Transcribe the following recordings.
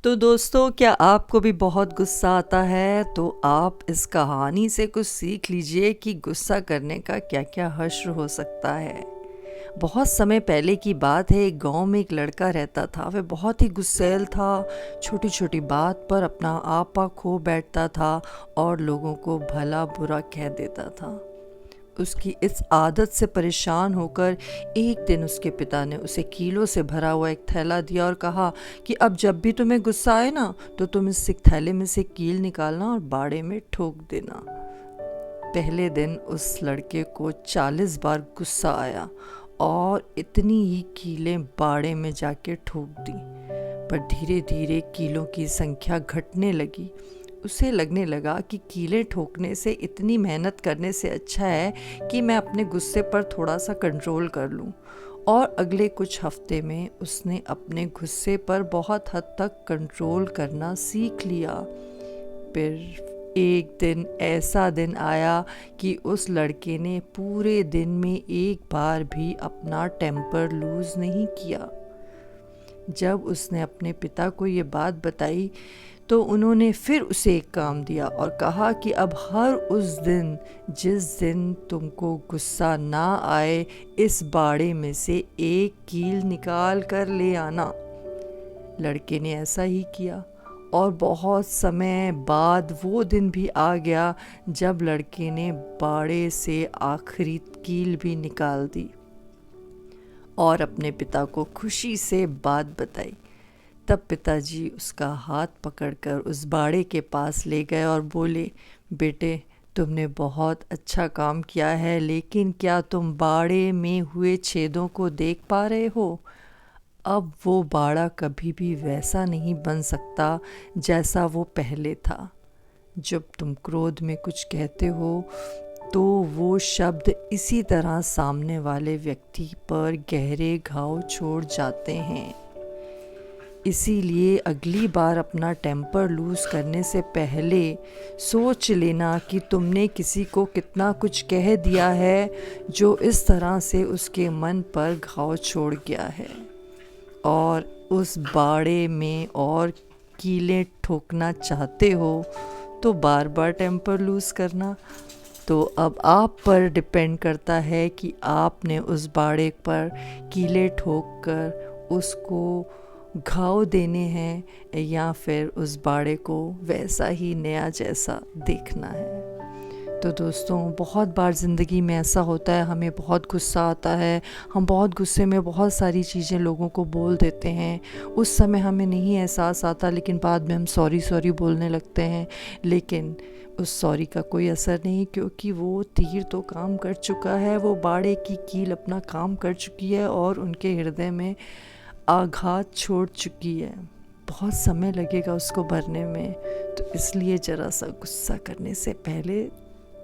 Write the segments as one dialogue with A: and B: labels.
A: तो दोस्तों, क्या आपको भी बहुत गुस्सा आता है? तो आप इस कहानी से कुछ सीख लीजिए कि गुस्सा करने का क्या क्या हश्र हो सकता है। बहुत समय पहले की बात है। एक गांव में एक लड़का रहता था। वह बहुत ही गुस्सैल था। छोटी छोटी बात पर अपना आपा खो बैठता था और लोगों को भला बुरा कह देता था। उसकी इस आदत से परेशान होकर एक दिन उसके पिता ने उसे कीलों से भरा हुआ एक थैला दिया और कहा कि अब जब भी तुम्हें गुस्सा आए ना, तो तुम इस थैले में से कील निकालना और बाड़े में ठोक देना। पहले दिन उस लड़के को 40 बार गुस्सा आया और इतनी ही कीलें बाड़े में जाके ठोक दी। पर धीरे धीरे कीलों की संख्या घटने लगी। उसे लगने लगा कि कीलें ठोकने से, इतनी मेहनत करने से अच्छा है कि मैं अपने गुस्से पर थोड़ा सा कंट्रोल कर लूं। और अगले कुछ हफ्ते में उसने अपने गुस्से पर बहुत हद तक कंट्रोल करना सीख लिया। फिर एक दिन ऐसा दिन आया कि उस लड़के ने पूरे दिन में एक बार भी अपना टेम्पर लूज नहीं किया। जब उसने अपने पिता को ये बात बताई तो उन्होंने फिर उसे एक काम दिया और कहा कि अब हर उस दिन जिस दिन तुमको गुस्सा ना आए, इस बाड़े में से एक कील निकाल कर ले आना। लड़के ने ऐसा ही किया और बहुत समय बाद वो दिन भी आ गया जब लड़के ने बाड़े से आखिरी कील भी निकाल दी और अपने पिता को खुशी से बात बताई। तब पिताजी उसका हाथ पकड़कर उस बाड़े के पास ले गए और बोले, बेटे, तुमने बहुत अच्छा काम किया है, लेकिन क्या तुम बाड़े में हुए छेदों को देख पा रहे हो? अब वो बाड़ा कभी भी वैसा नहीं बन सकता जैसा वो पहले था। जब तुम क्रोध में कुछ कहते हो तो वो शब्द इसी तरह सामने वाले व्यक्ति पर गहरे घाव छोड़ जाते हैं। इसीलिए अगली बार अपना टेम्पर लूज़ करने से पहले सोच लेना कि तुमने किसी को कितना कुछ कह दिया है जो इस तरह से उसके मन पर घाव छोड़ गया है। और उस बाड़े में और कीलें ठोकना चाहते हो तो बार बार टेम्पर लूज़ करना। तो अब आप पर डिपेंड करता है कि आपने उस बाड़े पर कीलें ठोक कर उसको घाव देने हैं या फिर उस बाड़े को वैसा ही नया जैसा देखना है। तो दोस्तों, बहुत बार ज़िंदगी में ऐसा होता है, हमें बहुत गुस्सा आता है, हम बहुत गुस्से में बहुत सारी चीज़ें लोगों को बोल देते हैं। उस समय हमें नहीं एहसास आता, लेकिन बाद में हम सॉरी सॉरी बोलने लगते हैं। लेकिन उस सॉरी का कोई असर नहीं, क्योंकि वो तीर तो काम कर चुका है, वो बाड़े की कील अपना काम कर चुकी है और उनके हृदय में आघात छोड़ चुकी है। बहुत समय लगेगा उसको भरने में। तो इसलिए ज़रा सा गुस्सा करने से पहले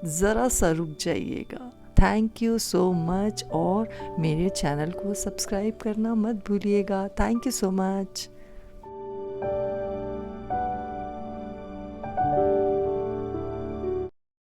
A: ज़रा सा रुक जाइएगा। थैंक यू सो मच और मेरे चैनल को सब्सक्राइब करना मत भूलिएगा। Thank you so much.